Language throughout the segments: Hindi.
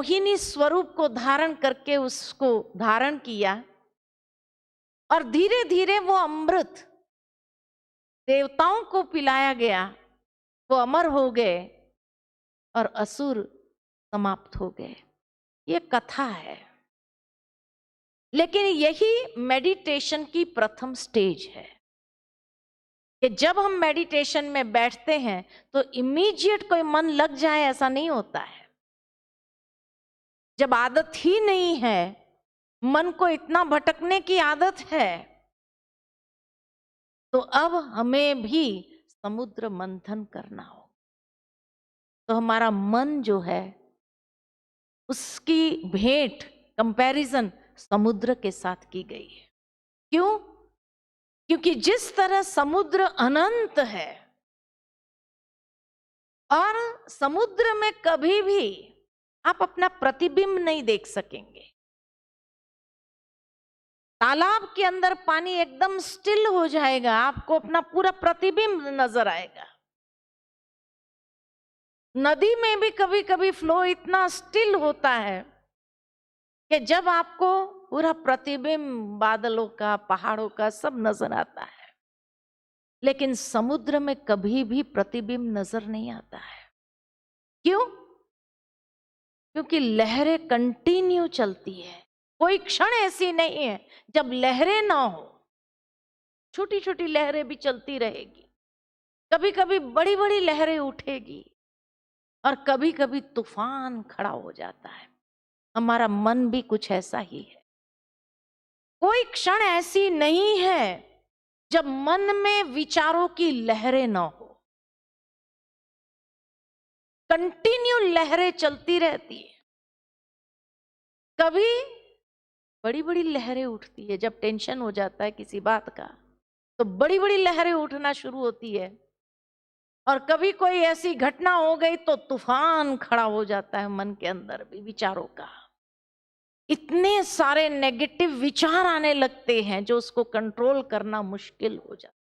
मोहिनी स्वरूप को धारण करके उसको धारण किया और धीरे धीरे वो अमृत देवताओं को पिलाया गया, वो अमर हो गए और असुर समाप्त हो गए। ये कथा है, लेकिन यही मेडिटेशन की प्रथम स्टेज है कि जब हम मेडिटेशन में बैठते हैं तो इमीडिएट कोई मन लग जाए ऐसा नहीं होता है। जब आदत ही नहीं है, मन को इतना भटकने की आदत है, तो अब हमें भी समुद्र मंथन करना हो। तो हमारा मन जो है उसकी भेंट कंपैरिजन समुद्र के साथ की गई है। क्यों? क्योंकि जिस तरह समुद्र अनंत है और समुद्र में कभी भी आप अपना प्रतिबिंब नहीं देख सकेंगे। तालाब के अंदर पानी एकदम स्टिल हो जाएगा, आपको अपना पूरा प्रतिबिंब नजर आएगा। नदी में भी कभी कभी फ्लो इतना स्टिल होता है कि जब आपको पूरा प्रतिबिंब बादलों का, पहाड़ों का सब नजर आता है, लेकिन समुद्र में कभी भी प्रतिबिंब नजर नहीं आता है। क्यों? क्योंकि लहरें कंटिन्यू चलती है। कोई क्षण ऐसी नहीं है जब लहरें ना हो। छोटी छोटी लहरें भी चलती रहेगी, कभी कभी बड़ी बड़ी लहरें उठेगी और कभी कभी तूफान खड़ा हो जाता है। हमारा मन भी कुछ ऐसा ही है। कोई क्षण ऐसी नहीं है जब मन में विचारों की लहरें ना हो। कंटिन्यू लहरें चलती रहती है। कभी बड़ी बड़ी लहरें उठती है, जब टेंशन हो जाता है किसी बात का तो बड़ी बड़ी लहरें उठना शुरू होती है, और कभी कोई ऐसी घटना हो गई तो तूफान खड़ा हो जाता है मन के अंदर भी विचारों का। इतने सारे नेगेटिव विचार आने लगते हैं जो उसको कंट्रोल करना मुश्किल हो जाता है।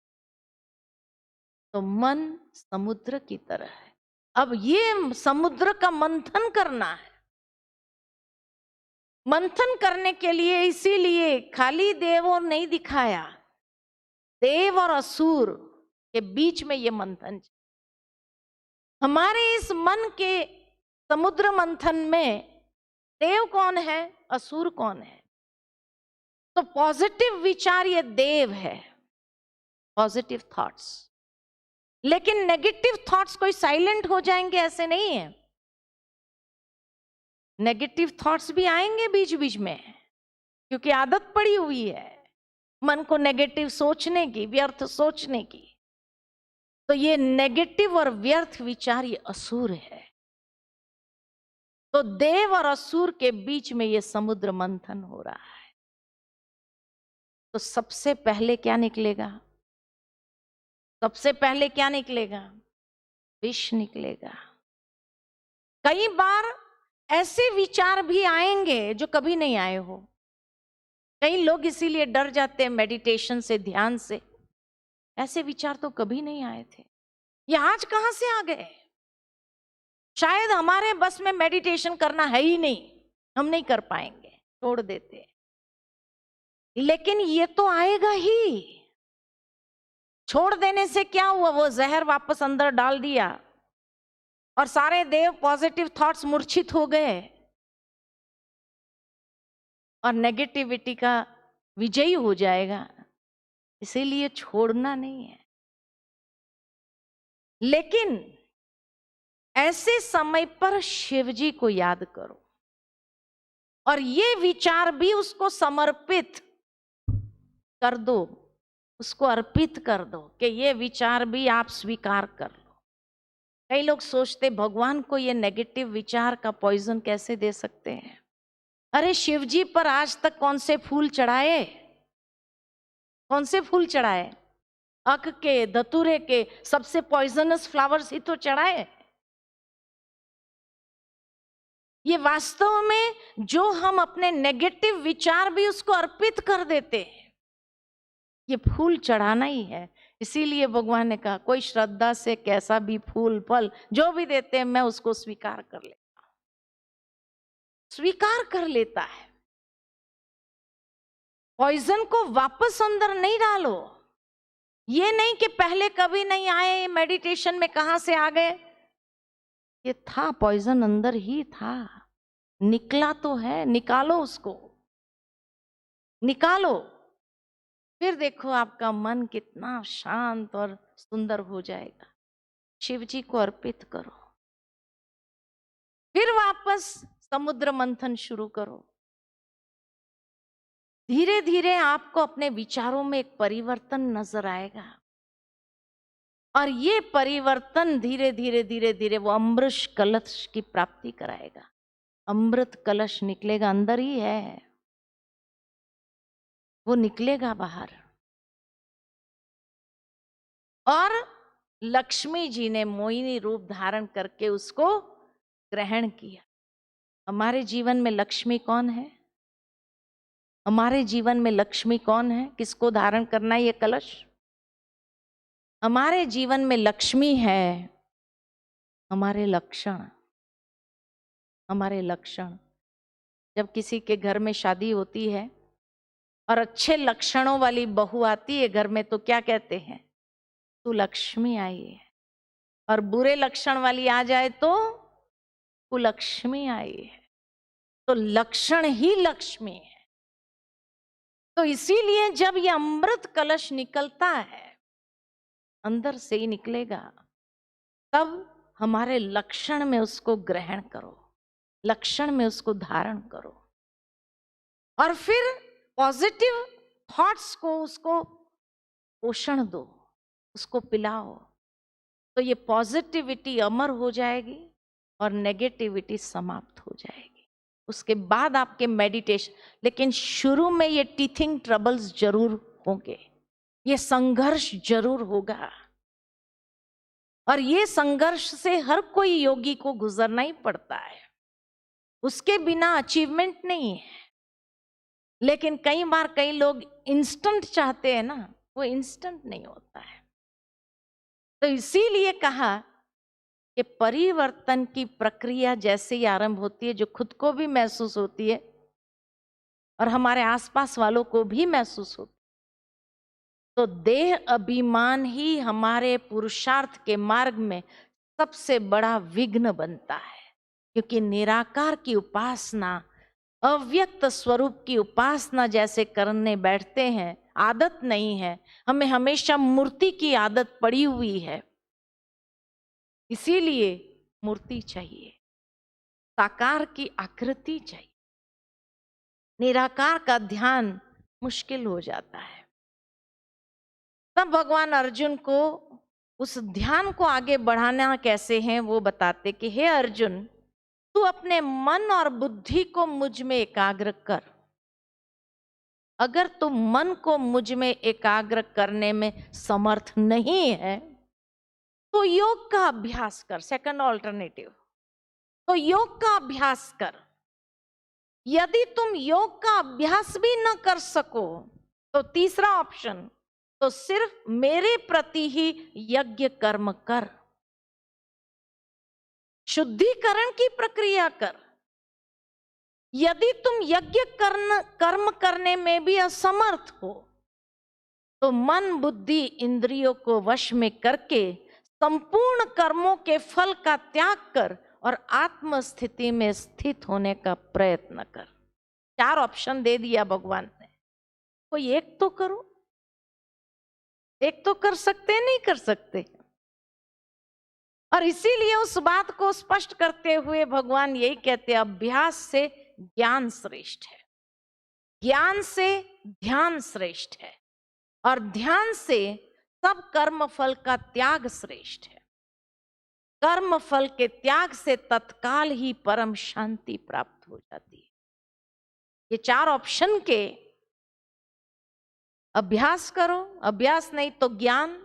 तो मन समुद्र की तरह है। अब ये समुद्र का मंथन करना है। मंथन करने के लिए इसीलिए खाली देवों नहीं दिखाया, देव और असुर के बीच में ये मंथन। हमारे इस मन के समुद्र मंथन में देव कौन है, असुर कौन है? तो पॉजिटिव विचार ये देव है, पॉजिटिव थॉट्स। लेकिन नेगेटिव थॉट्स कोई साइलेंट हो जाएंगे ऐसे नहीं है। नेगेटिव थॉट्स भी आएंगे बीच बीच में, क्योंकि आदत पड़ी हुई है मन को नेगेटिव सोचने की, व्यर्थ सोचने की। तो ये नेगेटिव और व्यर्थ विचार ये असुर है। तो देव और असुर के बीच में ये समुद्र मंथन हो रहा है। तो सबसे पहले क्या निकलेगा? सबसे पहले क्या निकलेगा? विष निकलेगा। कई बार ऐसे विचार भी आएंगे जो कभी नहीं आए हो। कई लोग इसीलिए डर जाते हैं मेडिटेशन से, ध्यान से। ऐसे विचार तो कभी नहीं आए थे, ये आज कहां से आ गए? शायद हमारे बस में मेडिटेशन करना है ही नहीं, हम नहीं कर पाएंगे, छोड़ देते। लेकिन ये तो आएगा ही। छोड़ देने से क्या हुआ? वो जहर वापस अंदर डाल दिया और सारे देव पॉजिटिव थॉट्स मूर्छित हो गए और नेगेटिविटी का विजयी हो जाएगा। इसीलिए छोड़ना नहीं है। लेकिन ऐसे समय पर शिव जी को याद करो और ये विचार भी उसको समर्पित कर दो, उसको अर्पित कर दो कि ये विचार भी आप स्वीकार कर लो। कई लोग सोचते भगवान को ये नेगेटिव विचार का पॉइजन कैसे दे सकते हैं? अरे शिव जी पर आज तक कौन से फूल चढ़ाए? कौन से फूल चढ़ाए? अक के, धतूरे के, सबसे पॉइजनस फ्लावर्स ही तो चढ़ाए। ये वास्तव में जो हम अपने नेगेटिव विचार भी उसको अर्पित कर देते हैं, ये फूल चढ़ाना ही है। इसीलिए भगवान ने कहा कोई श्रद्धा से कैसा भी फूल फल जो भी देते हैं मैं उसको स्वीकार कर लेता हूं। स्वीकार कर लेता है। पॉइजन को वापस अंदर नहीं डालो। ये नहीं कि पहले कभी नहीं आए, मेडिटेशन में कहां से आ गए। ये था, पॉइजन अंदर ही था, निकला तो है, निकालो उसको, निकालो। फिर देखो आपका मन कितना शांत और सुंदर हो जाएगा। शिव जी को अर्पित करो, फिर वापस समुद्र मंथन शुरू करो। धीरे धीरे आपको अपने विचारों में एक परिवर्तन नजर आएगा, और ये परिवर्तन धीरे धीरे धीरे धीरे वो अमृत कलश की प्राप्ति कराएगा। अमृत कलश निकलेगा, अंदर ही है, वो निकलेगा बाहर। और लक्ष्मी जी ने मोहिनी रूप धारण करके उसको ग्रहण किया। हमारे जीवन में लक्ष्मी कौन है? हमारे जीवन में लक्ष्मी कौन है? किसको धारण करना है ये कलश? हमारे जीवन में लक्ष्मी है हमारे लक्षण। हमारे लक्षण, जब किसी के घर में शादी होती है और अच्छे लक्षणों वाली बहू आती है घर में, तो क्या कहते हैं? तू लक्ष्मी आई है। और बुरे लक्षण वाली आ जाए तो कुलक्ष्मी आई है। तो लक्षण ही लक्ष्मी है। तो इसीलिए जब ये अमृत कलश निकलता है, अंदर से ही निकलेगा, तब हमारे लक्षण में उसको ग्रहण करो, लक्षण में उसको धारण करो, और फिर पॉजिटिव थॉट्स को उसको पोषण दो, उसको पिलाओ। तो ये पॉजिटिविटी अमर हो जाएगी और नेगेटिविटी समाप्त हो जाएगी। उसके बाद आपके मेडिटेशन, लेकिन शुरू में ये टीथिंग ट्रबल्स जरूर होंगे, ये संघर्ष जरूर होगा, और ये संघर्ष से हर कोई योगी को गुजरना ही पड़ता है। उसके बिना अचीवमेंट नहीं है। लेकिन कई बार कई लोग इंस्टेंट चाहते हैं ना, वो इंस्टेंट नहीं होता है। तो इसीलिए कहा कि परिवर्तन की प्रक्रिया जैसे ही आरंभ होती है, जो खुद को भी महसूस होती है और हमारे आसपास वालों को भी महसूस होती है, तो देह अभिमान ही हमारे पुरुषार्थ के मार्ग में सबसे बड़ा विघ्न बनता है। क्योंकि निराकार की उपासना, अव्यक्त स्वरूप की उपासना जैसे करने बैठते हैं, आदत नहीं है, हमें हमेशा मूर्ति की आदत पड़ी हुई है। इसीलिए मूर्ति चाहिए, साकार की आकृति चाहिए। निराकार का ध्यान मुश्किल हो जाता है। तब भगवान अर्जुन को उस ध्यान को आगे बढ़ाना कैसे है वो बताते कि हे अर्जुन, तू अपने मन और बुद्धि को मुझ में एकाग्र कर। अगर तू मन को मुझ में एकाग्र करने में समर्थ नहीं है तो योग का अभ्यास कर। सेकंड ऑल्टरनेटिव, तो योग का अभ्यास कर। यदि तुम योग का अभ्यास भी न कर सको तो तीसरा ऑप्शन, तो सिर्फ मेरे प्रति ही यज्ञ कर्म कर, शुद्धिकरण की प्रक्रिया कर। यदि तुम यज्ञ कर्म करने में भी असमर्थ हो तो मन बुद्धि इंद्रियों को वश में करके संपूर्ण कर्मों के फल का त्याग कर और आत्म स्थिति में स्थित होने का प्रयत्न कर। 4 ऑप्शन दे दिया भगवान ने, कोई एक तो करो। एक तो कर सकते, नहीं कर सकते। और इसीलिए उस बात को स्पष्ट करते हुए भगवान यही कहते हैं, अभ्यास से ज्ञान श्रेष्ठ है, ज्ञान से ध्यान श्रेष्ठ है, और ध्यान से सब कर्म फल का त्याग श्रेष्ठ है। कर्म फल के त्याग से तत्काल ही परम शांति प्राप्त हो जाती है। ये 4 ऑप्शन के अभ्यास करो, अभ्यास नहीं तो ज्ञान,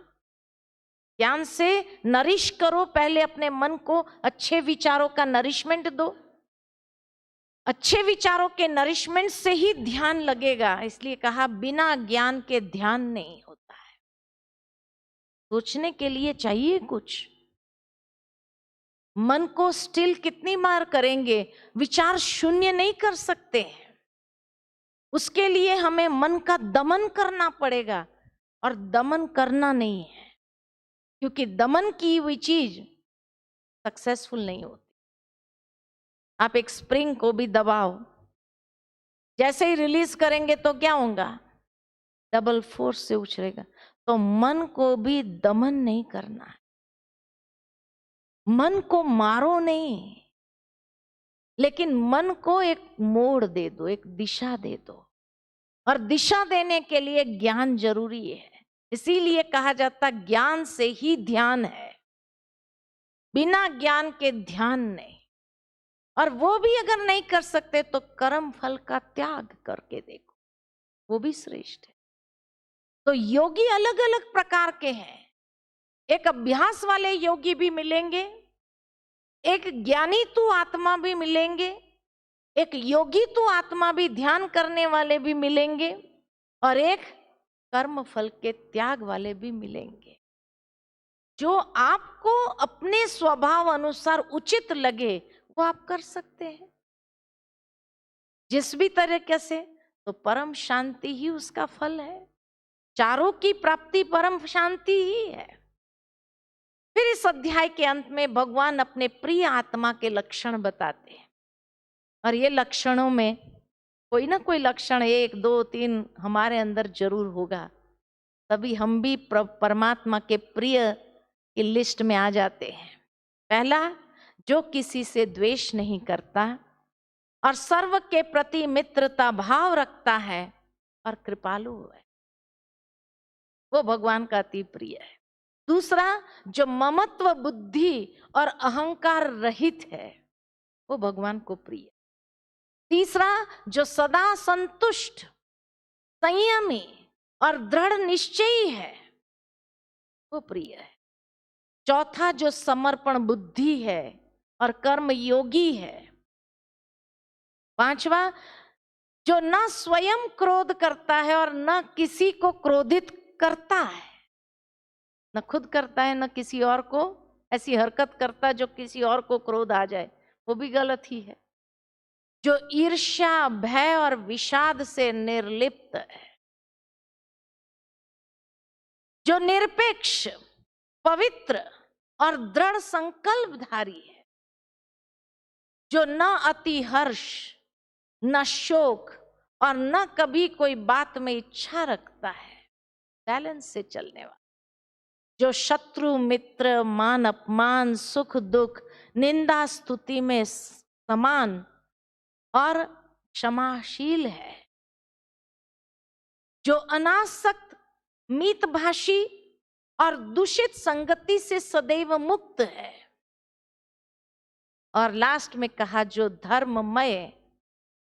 ज्ञान से नरिश करो। पहले अपने मन को अच्छे विचारों का नरिशमेंट दो, अच्छे विचारों के नरिशमेंट से ही ध्यान लगेगा। इसलिए कहा बिना ज्ञान के ध्यान नहीं होता है। सोचने के लिए चाहिए कुछ, मन को स्टिल कितनी बार करेंगे? विचार शून्य नहीं कर सकते हैं। उसके लिए हमें मन का दमन करना पड़ेगा, और दमन करना नहीं है, क्योंकि दमन की हुई चीज सक्सेसफुल नहीं होती। आप एक स्प्रिंग को भी दबाओ, जैसे ही रिलीज करेंगे तो क्या होगा? डबल फोर्स से उछलेगा। तो मन को भी दमन नहीं करना है। मन को मारो नहीं, लेकिन मन को एक मोड़ दे दो, एक दिशा दे दो। और दिशा देने के लिए ज्ञान जरूरी है। इसीलिए कहा जाता ज्ञान से ही ध्यान है, बिना ज्ञान के ध्यान नहीं। और वो भी अगर नहीं कर सकते तो कर्म फल का त्याग करके देखो, वो भी श्रेष्ठ है। तो योगी अलग अलग प्रकार के हैं। एक अभ्यास वाले योगी भी मिलेंगे, एक ज्ञानी तू आत्मा भी मिलेंगे, एक योगी तू आत्मा भी ध्यान करने वाले भी मिलेंगे, और एक कर्म फल के त्याग वाले भी मिलेंगे। जो आपको अपने स्वभाव अनुसार उचित लगे वो आप कर सकते हैं, जिस भी तरीके से। तो परम शांति ही उसका फल है। चारों की प्राप्ति परम शांति ही है। फिर इस अध्याय के अंत में भगवान अपने प्रिय आत्मा के लक्षण बताते हैं, और ये लक्षणों में कोई ना कोई लक्षण 1, 2, 3 हमारे अंदर जरूर होगा, तभी हम भी परमात्मा के प्रिय की लिस्ट में आ जाते हैं। पहला, जो किसी से द्वेष नहीं करता और सर्व के प्रति मित्रता भाव रखता है और कृपालु है, वो भगवान का अति प्रिय है। दूसरा, जो ममत्व बुद्धि और अहंकार रहित है, वो भगवान को प्रिय है। तीसरा, जो सदा संतुष्ट, संयमी और दृढ़ निश्चयी है, वो प्रिय है। चौथा, जो समर्पण बुद्धि है और कर्म योगी है। पांचवा, जो न स्वयं क्रोध करता है और न किसी को क्रोधित करता है, न खुद करता है न किसी और को ऐसी हरकत करता है जो किसी और को क्रोध आ जाए, वो भी गलत ही है। जो ईर्ष्या, भय और विषाद से निर्लिप्त है। जो निरपेक्ष, पवित्र और दृढ़ संकल्पधारी है। जो न अति हर्ष, न शोक और न कभी कोई बात में इच्छा रखता है, बैलेंस से चलने वाला। जो शत्रु मित्र, मान अपमान, सुख दुख, निंदा स्तुति में समान और क्षमाशील है। जो अनासक्त, मितभाषी और दूषित संगति से सदैव मुक्त है। और लास्ट में कहा, जो धर्ममय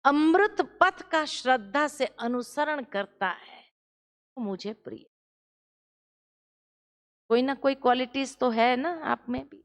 अमृत पथ का श्रद्धा से अनुसरण करता है, वो मुझे प्रिय। कोई ना कोई क्वालिटीज तो है ना आप में भी।